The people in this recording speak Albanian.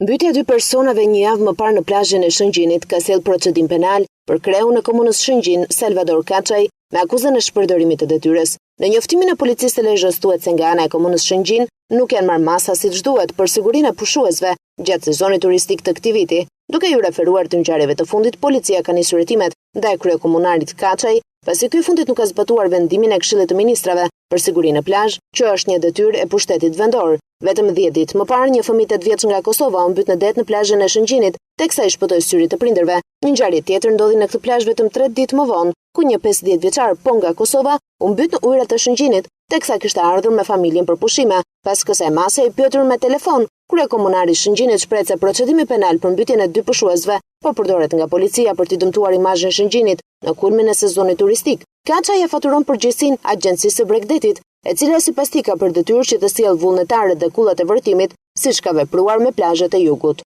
Mbytyja e dy personave një javë më parë në plazhin e Shëngjinit ka sjellë procedim penal për kreun e komunës Shëngjin, Salvador Kaçaj, me akuzën e shpërdorimit të detyrës. Në njoftimin e policisë të Lezhës thuhet se nga ana e komunës Shëngjin nuk janë marrë masa siç duhet për sigurinë e pushuesve gjatë sezonit turistik të këtij viti. Duke ju referuar të ngjarjeve të fundit, policia ka nisur hetimet ndaj kryekomunarit Kaçaj, pasi ky fundit nuk ka zbatuar vendimin e Këshillit të Ministrave për sigurinë në plazh, që është një detyrë e pushtetit vendor. Vetëm 10 ditë më parë, një fëmijë 8 vjeç nga Kosova u mbyt në det në plazhin e Shëngjinit, teksa i shpëtoi syrit të prindërve. Një ngjarje tjetër ndodhi në këtë plazh vetëm 3 ditë më vonë, ku një 15 vjeçar po nga Kosova u mbyt në ujërat e Shëngjinit, teksa kishte ardhur me familjen për pushime. Pas kësaj mase i pyetur me telefon, kryekomunari i Shëngjinit shpreh se procedimi penal për mbytjen e dy pushuesve po përdoret nga policia për t'i dëmtuar imazhin e Shëngjinit në kulmin e sezonit turistik. Kaçaj e faturon përgjegjësinë Agjencisë së Bregdetit, e cila sipas tij ka për detyrë që të sjellë vullnetarët dhe kullat e vërtimit, siç ka vepruar me plazhet e jugut.